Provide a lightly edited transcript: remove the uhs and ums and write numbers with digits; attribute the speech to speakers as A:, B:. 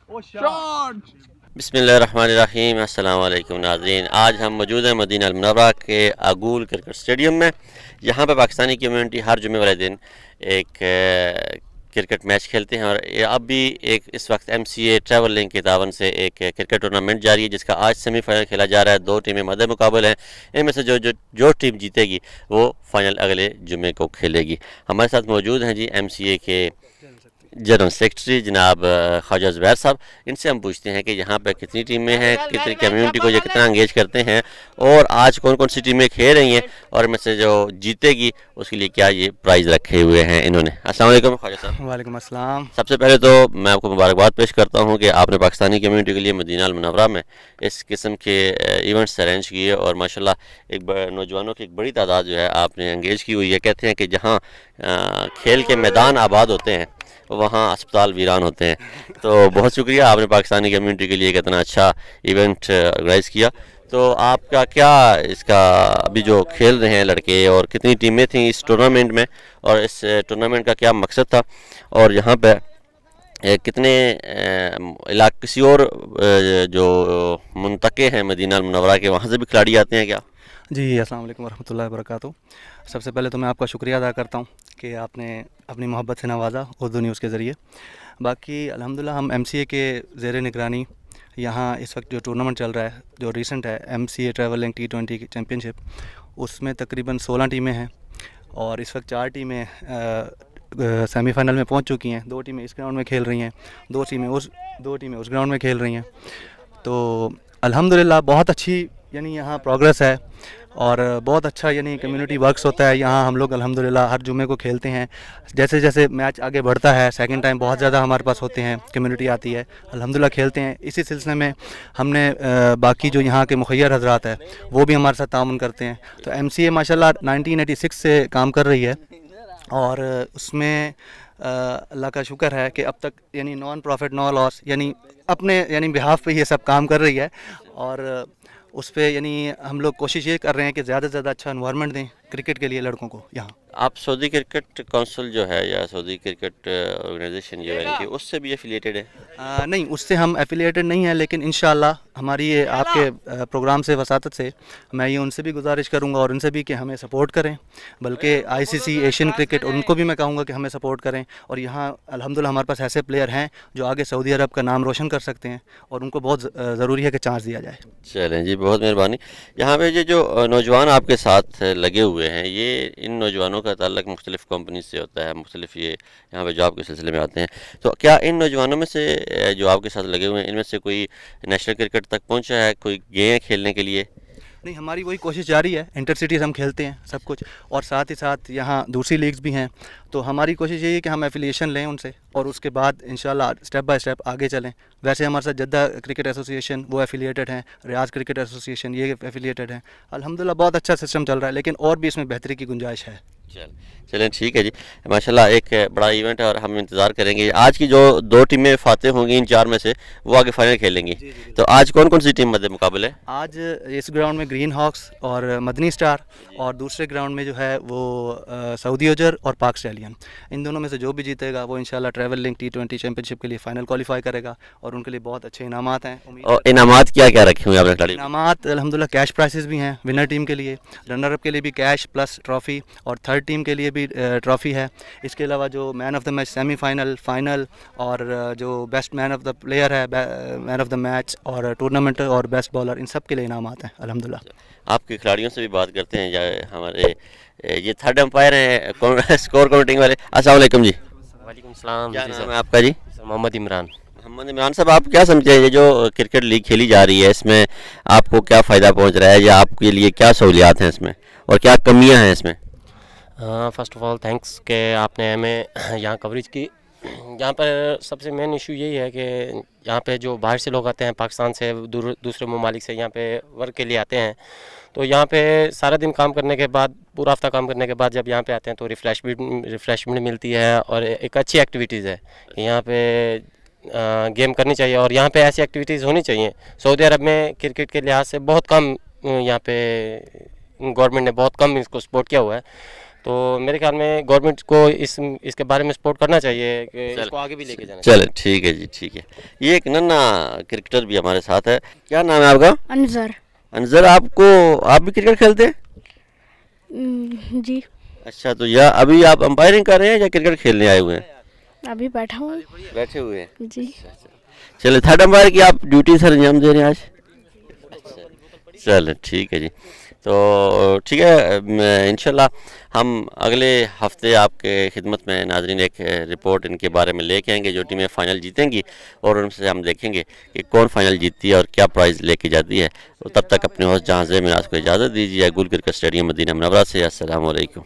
A: बिस्मिल्लाहिर्रहमानिर्रहीम। अस्सलाम वालेकुम नाज़रीन, आज हम मौजूद हैं मदीना अल मुनव्वरा के अगूल क्रिकेट स्टेडियम में। यहाँ पर पाकिस्तानी कम्युनिटी हर जुमे वाले दिन एक क्रिकेट मैच खेलते हैं और अब भी इस वक्त MCA ट्रैवल लिंक के तावन से एक क्रिकेट टूर्नामेंट जारी है, जिसका आज सेमीफाइनल खेला जा रहा है। दो टीमें मद्दे मुकाबले हैं, इनमें से जो टीम जीतेगी वो फाइनल अगले जुमे को खेलेगी। हमारे साथ मौजूद हैं जी MCA के जनरल सेक्रेटरी जनाब ख्वाजा ज़ुबैर साहब। इनसे हम पूछते हैं कि यहाँ पर कितनी टीमें हैं, कितनी कम्युनिटी को ये कितना एंगेज करते हैं और आज कौन कौन सी टीमें खेल रही हैं और इनमें से जो जीतेगी उसके लिए क्या ये प्राइज़ रखे हुए हैं इन्होंने। अस्सलाम वालेकुम ख्वाजा साहब।
B: वालेकुम अस्सलाम।
A: सबसे पहले तो मैं आपको मुबारकबाद पेश करता हूँ कि आपने पाकिस्तानी कम्युनिटी के लिए मदीना अल मुनव्वरा में इस किस्म के इवेंट्स अरेंज किए और माशाल्लाह एक नौजवानों की एक बड़ी तादाद जो है आपने एंगेज की हुई है। कहते हैं कि जहाँ खेल के मैदान आबाद होते हैं वहाँ अस्पताल वीरान होते हैं। तो बहुत शुक्रिया, आपने पाकिस्तानी कम्युनिटी के लिए कितना अच्छा इवेंट ऑर्गेनाइज़ किया। तो आपका क्या इसका अभी जो खेल रहे हैं लड़के और कितनी टीमें थीं इस टूर्नामेंट में और इस टूर्नामेंट का क्या मकसद था और यहाँ पर कितने किसी और जो मुंतके हैं मदीना अल मुनव्वरा के वहाँ से भी खिलाड़ी आते हैं क्या?
B: जी, अस्सलाम वालेकुम वरहमतुल्लाहि वबरकातुहू। सबसे पहले तो मैं आपका शुक्रिया अदा करता हूँ कि आपने अपनी मोहब्बत से नवाजा उर्दू न्यूज़ के ज़रिए। बाकी अल्हम्दुलिल्लाह हम MCA के ज़ेर निगरानी यहाँ इस वक्त जो टूर्नामेंट चल रहा है जो रीसेंट है MCA travel link T20 championship, उसमें तकरीबन 16 टीमें हैं और इस वक्त 4 टीमें सेमीफाइनल में पहुँच चुकी हैं। 2 टीमें इस ग्राउंड में खेल रही हैं, 2 टीमें उस ग्राउंड में खेल रही हैं। तो अल्हम्दुलिल्लाह बहुत अच्छी यानी यहाँ प्रोग्रेस है और बहुत अच्छा यानी कम्युनिटी वर्क्स होता है यहाँ। हम लोग अल्हम्दुलिल्लाह हर जुमे को खेलते हैं। जैसे जैसे मैच आगे बढ़ता है सेकंड टाइम बहुत ज़्यादा हमारे पास होते हैं, कम्युनिटी आती है, अल्हम्दुलिल्लाह खेलते हैं। इसी सिलसिले में हमने बाकी जो यहाँ के मुखियर हजरात है वो भी हमारे साथ ताउन करते हैं। तो MCA माशाल्लाह 1986 से काम कर रही है और उसमें अल्लाह का शुक्र है कि अब तक यानी नॉन प्रॉफिट नो लॉस यानी अपने यानी बिहाफ पे ये सब काम कर रही है और उस पर यानी हम लोग कोशिश ये कर रहे हैं कि ज़्यादा से ज़्यादा अच्छा एनवायरनमेंट दें क्रिकेट के लिए लड़कों को यहाँ।
A: आप सऊदी क्रिकेट काउंसिल जो है या सऊदी क्रिकेट ऑर्गेनाइजेशन जो है उससे भी एफिलिएटेड है?
B: नहीं, उससे हम एफिलिएटेड नहीं है, लेकिन इंशाल्लाह हमारी ये आपके प्रोग्राम से वसातत से मैं ये उनसे भी गुजारिश करूँगा और उनसे भी कि हमें सपोर्ट करें। बल्कि ICC एशियन क्रिकेट उनको भी मैं कहूँगा कि हमें सपोर्ट करें और यहाँ अल्हम्दुलिल्लाह हमारे पास ऐसे प्लेयर हैं जो आगे सऊदी अरब का नाम रोशन कर सकते हैं और उनको बहुत ज़रूरी है कि चांस दिया जाए।
A: चलें जी, बहुत मेहरबानी। यहाँ पे ये जो नौजवान आपके साथ लगे हुए हैं, ये इन नौजवानों का ताल्लुक मुख्तलिफ़ कंपनी से होता है, मुख्तलिफ ये यहाँ पे जॉब के सिलसिले में आते हैं। तो क्या इन नौजवानों में से जो आपके साथ लगे हुए हैं इनमें से कोई नेशनल क्रिकेट तक पहुँचा है, कोई गए हैं खेलने के लिए?
B: नहीं, हमारी वही कोशिश जारी है। इंटर सिटीज़ हम खेलते हैं सब कुछ और साथ ही साथ यहाँ दूसरी लीग्स भी हैं। तो हमारी कोशिश यही है कि हम एफिलिएशन लें उनसे और उसके बाद इंशाल्लाह स्टेप बाय स्टेप आगे चलें। वैसे हमारे साथ जद्दा क्रिकेट एसोसिएशन वो एफिलिएटेड हैं, रियाज क्रिकेट एसोसिएशन ये एफिलिएटेड हैं। अल्हम्दुलिल्लाह बहुत अच्छा सिस्टम चल रहा है, लेकिन और भी इसमें बेहतरी की गुंजाइश है।
A: चलें ठीक है जी, माशाल्लाह एक बड़ा इवेंट है और हम इंतज़ार करेंगे। आज की जो 2 टीमें फातेह होंगी इन 4 में से वो आगे फाइनल खेलेंगी। तो आज कौन कौन सी टीम मध्य मुकाबले है?
B: आज इस ग्राउंड में ग्रीन हॉक्स और मदनी स्टार और दूसरे ग्राउंड में जो है वो सऊदी अजहर और पाक स्टैलियन। इन दोनों में से जो भी जीतेगा वो इंशाल्लाह ट्रैवल लिंक T20 चैम्पियनशिप के लिए फ़ाइनल क्वालिफाई करेगा और उनके लिए बहुत अच्छे इनामात हैं।
A: और इनामात क्या क्या रखे हुए हैं आपने खिलाड़ी?
B: इनामात अल्हम्दुलिल्लाह कैश प्राइसेस भी हैं, विनर टीम के लिए, रनर अप के लिए भी कैश प्लस ट्रॉफ़ी और थर्ड टीम के लिए भी ट्रॉफ़ी है। इसके अलावा जो man of the match, semifinal, final और जो best man of the player है, मैन ऑफ द मैच और टूर्नामेंट और बेस्ट बॉलर, इन सब के लिए इनामात हैं अल्हम्दुलिल्लाह।
A: आपके खिलाड़ियों से भी बात करते हैं या हमारे ये थर्ड एम्पायर हैं स्कोर काउंटिंग वाले। अस्सलाम वालेकुम जी।
C: वालेकुम सलाम।
A: क्या नाम है आपका जी?
C: मोहम्मद इमरान।
A: मोहम्मद इमरान साहब, आप क्या समझते हैं ये जो क्रिकेट लीग खेली जा रही है इसमें आपको क्या फ़ायदा पहुंच रहा है या आपके लिए क्या सहूलियात हैं इसमें और क्या कमियां हैं इसमें?
C: फ़र्स्ट ऑफ़ ऑल थैंक्स कि आपने हमें यहाँ कवरेज की। यहाँ पर सबसे मेन इशू यही है कि यहाँ पे जो बाहर से लोग आते हैं, पाकिस्तान से, दूसरे ममालिक से यहाँ पे वर्क के लिए आते हैं। तो यहाँ पे सारा दिन काम करने के बाद, पूरा हफ्ता काम करने के बाद जब यहाँ पे आते हैं तो रिफ़्रेशमेंट मिलती है और एक अच्छी एक्टिविटीज़ है। यहाँ पे गेम करनी चाहिए और यहाँ पे ऐसी एक्टिविटीज़ होनी चाहिए। सऊदी अरब में क्रिकेट के लिहाज से बहुत कम यहाँ पे गवर्नमेंट ने बहुत कम इसको सपोर्ट किया हुआ है। तो मेरे ख्याल में गवर्नमेंट को इसके बारे में सपोर्ट करना चाहिए कि इसको आगे भी लेके जाना
A: चले ठीक है जी, ठीक है। ये एक नन्ना क्रिकेटर भी हमारे साथ है। क्या नाम है आपका?
D: अनजर।
A: अनजर, आप भी क्रिकेट खेलते हैं?
D: जी।
A: अच्छा, तो या अभी आप अंपायरिंग कर रहे हैं या क्रिकेट खेलने आए हुए हैं?
D: अभी बैठा हूँ।
A: बैठे हुए हैं
D: जी।
A: चले, थर्ड अंपायर की आप ड्यूटी सर अंजाम दे रहे हैं आज? चलो ठीक है जी। तो ठीक है, इंशाल्लाह हम अगले हफ्ते आपके खिदमत में नाज़रीन एक रिपोर्ट इनके बारे में लेके आएंगे जो टीमें फ़ाइनल जीतेंगी, और उनसे हम देखेंगे कि कौन फ़ाइनल जीतती है और क्या प्राइज़ लेके जाती है। तो तब तक अपने होस्ट जहां से मैं आपको इजाज़त दीजिए। गुल क्रिकेट स्टेडियम मदीना मुनव्वरा से। अस्सलाम वालेकुम।